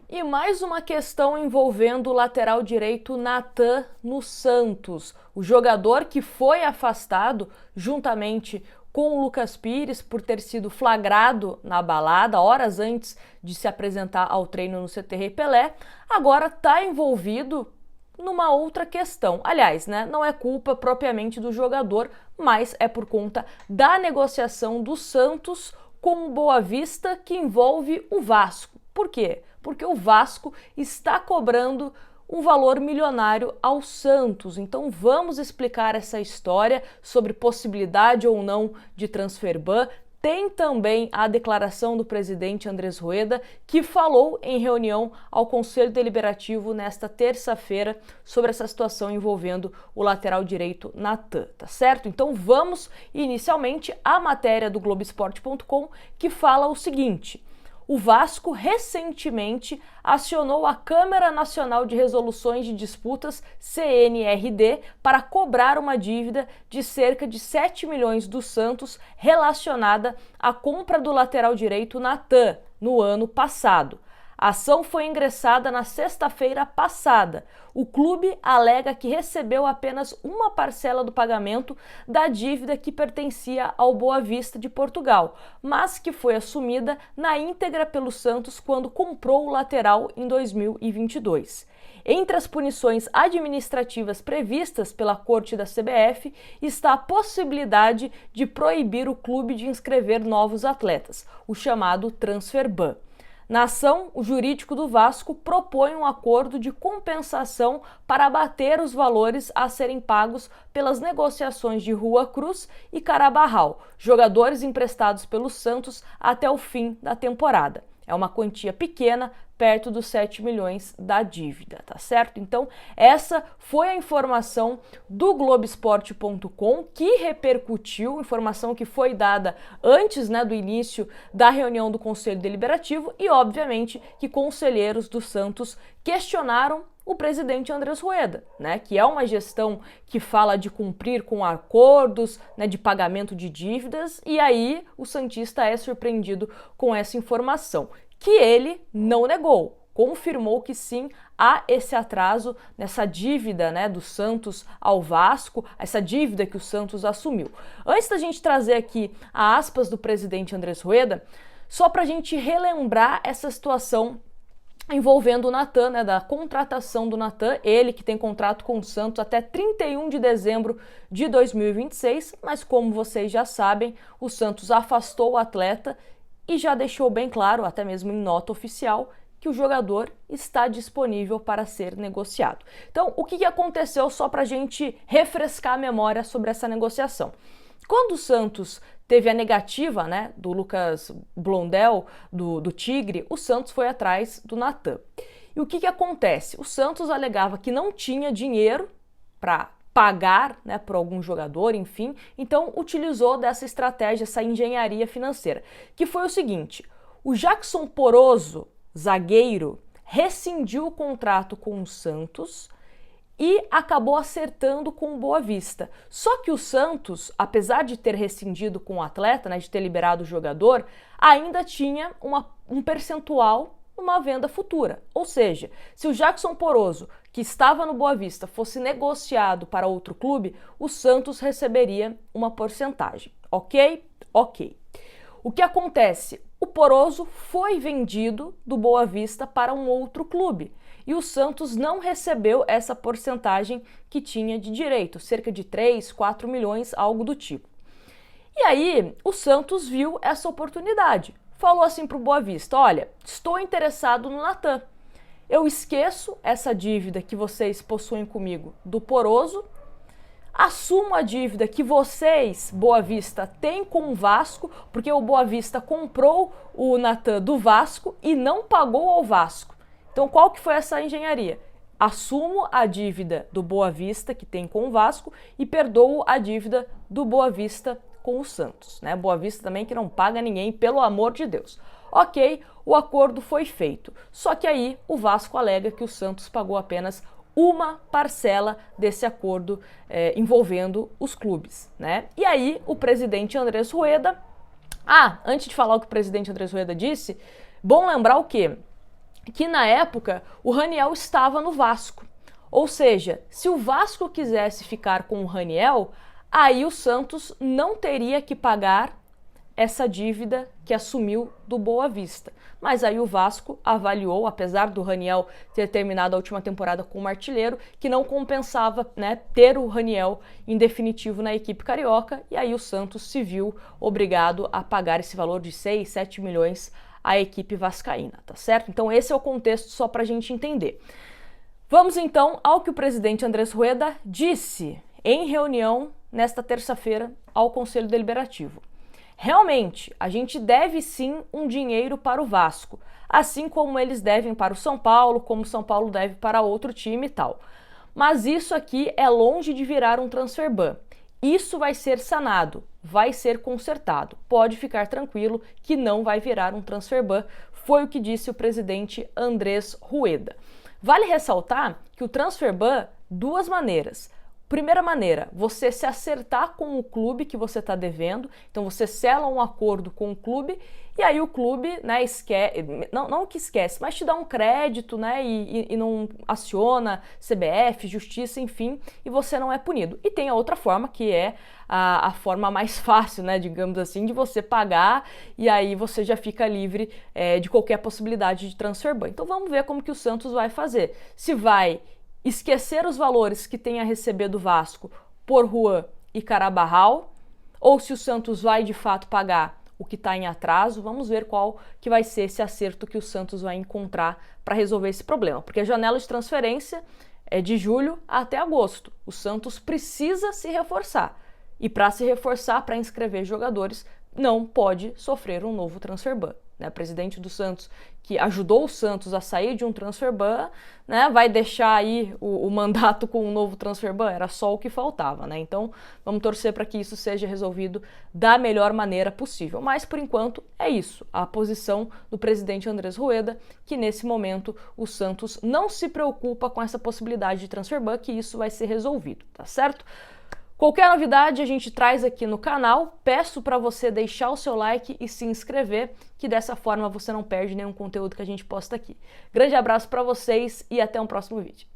E mais uma questão envolvendo o lateral direito Natan no Santos. O jogador que foi afastado juntamente com o Lucas Pires por ter sido flagrado na balada horas antes de se apresentar ao treino no CT Rei Pelé, agora está envolvido numa outra questão. Aliás, não é culpa propriamente do jogador, mas é por conta da negociação do Santos com o Boa Vista, que envolve o Vasco. Por quê? Porque o Vasco está cobrando um valor milionário ao Santos. Então vamos explicar essa história sobre possibilidade ou não de transfer ban. Tem também a declaração do presidente Andrés Rueda, que falou em reunião ao Conselho Deliberativo nesta terça-feira sobre essa situação envolvendo o lateral direito Natan, tá certo? Então vamos inicialmente à matéria do Globoesporte.com, que fala o seguinte: o Vasco recentemente acionou a Câmara Nacional de Resoluções de Disputas, CNRD, para cobrar uma dívida de cerca de 7 milhões do Santos relacionada à compra do lateral direito Natan no ano passado. A ação foi ingressada na sexta-feira passada. O clube alega que recebeu apenas uma parcela do pagamento da dívida que pertencia ao Boa Vista de Portugal, mas que foi assumida na íntegra pelo Santos quando comprou o lateral em 2022. Entre as punições administrativas previstas pela Corte da CBF está a possibilidade de proibir o clube de inscrever novos atletas, o chamado transfer ban. Na ação, o jurídico do Vasco propõe um acordo de compensação para abater os valores a serem pagos pelas negociações de Rua Cruz e Carabarral, jogadores emprestados pelo Santos até o fim da temporada. É uma quantia pequena, perto dos 7 milhões da dívida, tá certo? Então, essa foi a informação do Globoesporte.com, que repercutiu, informação que foi dada antes, do início da reunião do Conselho Deliberativo e, obviamente, que conselheiros do Santos questionaram o presidente Andrés Rueda, que é uma gestão que fala de cumprir com acordos, de pagamento de dívidas, e aí o santista é surpreendido com essa informação, que ele não negou, confirmou que sim, há esse atraso nessa dívida do Santos ao Vasco, essa dívida que o Santos assumiu. Antes da gente trazer aqui a aspas do presidente Andrés Rueda, só para a gente relembrar essa situação envolvendo o Natan, da contratação do Natan, ele que tem contrato com o Santos até 31 de dezembro de 2026, mas como vocês já sabem, o Santos afastou o atleta e já deixou bem claro, até mesmo em nota oficial, que o jogador está disponível para ser negociado. Então, o que aconteceu, só para a gente refrescar a memória sobre essa negociação? Quando o Santos teve a negativa do Lucas Blondel, do Tigre, o Santos foi atrás do Natan. E o que acontece? O Santos alegava que não tinha dinheiro para pagar por algum jogador, enfim, então utilizou dessa estratégia, essa engenharia financeira, que foi o seguinte: o Jackson Poroso, zagueiro, rescindiu o contrato com o Santos e acabou acertando com o Boa Vista. Só que o Santos, apesar de ter rescindido com o atleta, de ter liberado o jogador, ainda tinha um percentual numa venda futura. Ou seja, se o Jackson Poroso, que estava no Boa Vista, fosse negociado para outro clube, o Santos receberia uma porcentagem. Ok? Ok. O que acontece? O Poroso foi vendido do Boa Vista para um outro clube e o Santos não recebeu essa porcentagem que tinha de direito, cerca de 3, 4 milhões, algo do tipo. E aí o Santos viu essa oportunidade, falou assim para o Boa Vista: olha, estou interessado no Natan, eu esqueço essa dívida que vocês possuem comigo do Poroso, assumo a dívida que vocês, Boa Vista, têm com o Vasco, porque o Boa Vista comprou o Natan do Vasco e não pagou ao Vasco. Então, qual que foi essa engenharia? Assumo a dívida do Boa Vista, que tem com o Vasco, e perdoo a dívida do Boa Vista com o Santos. Boa Vista também que não paga ninguém, pelo amor de Deus. Ok, o acordo foi feito. Só que aí o Vasco alega que o Santos pagou apenas uma parcela desse acordo envolvendo os clubes, E aí o presidente Andrés Rueda... antes de falar o que o presidente Andrés Rueda disse, bom lembrar o quê? que na época o Raniel estava no Vasco. Ou seja, se o Vasco quisesse ficar com o Raniel, aí o Santos não teria que pagar essa dívida que assumiu do Boa Vista. Mas aí o Vasco avaliou, apesar do Raniel ter terminado a última temporada como artilheiro, que não compensava, né, ter o Raniel em definitivo na equipe carioca, e aí o Santos se viu obrigado a pagar esse valor de 6, 7 milhões à equipe vascaína, tá certo? Então esse é o contexto só para a gente entender. Vamos então ao que o presidente Andrés Rueda disse em reunião nesta terça-feira ao Conselho Deliberativo. Realmente, a gente deve sim um dinheiro para o Vasco, assim como eles devem para o São Paulo, como o São Paulo deve para outro time e tal. Mas isso aqui é longe de virar um transfer ban. Isso vai ser sanado, vai ser consertado. Pode ficar tranquilo que não vai virar um transfer ban, foi o que disse o presidente Andrés Rueda. Vale ressaltar que o transfer ban, duas maneiras. Primeira maneira, você se acertar com o clube que você está devendo, então você sela um acordo com o clube e aí o clube, né, não que esquece, mas te dá um crédito, né, e não aciona CBF, justiça, enfim, e você não é punido. E tem a outra forma, que é a forma mais fácil, né, digamos assim, de você pagar e aí você já fica livre de qualquer possibilidade de transfer ban. Então vamos ver como que o Santos vai fazer. Se vai esquecer os valores que tem a receber do Vasco por Juan e Carabarral, ou se o Santos vai de fato pagar o que está em atraso. Vamos ver qual que vai ser esse acerto que o Santos vai encontrar para resolver esse problema, porque a janela de transferência é de julho até agosto. O Santos precisa se reforçar, e para se reforçar, para inscrever jogadores, não pode sofrer um novo transfer ban. O presidente do Santos, que ajudou o Santos a sair de um transfer ban, né, vai deixar aí o mandato com um novo transfer ban? Era só o que faltava, né? Então vamos torcer para que isso seja resolvido da melhor maneira possível. Mas por enquanto é isso, a posição do presidente Andrés Rueda, que nesse momento o Santos não se preocupa com essa possibilidade de transfer ban, que isso vai ser resolvido, tá certo? Qualquer novidade a gente traz aqui no canal, peço para você deixar o seu like e se inscrever, que dessa forma você não perde nenhum conteúdo que a gente posta aqui. Grande abraço para vocês e até um próximo vídeo.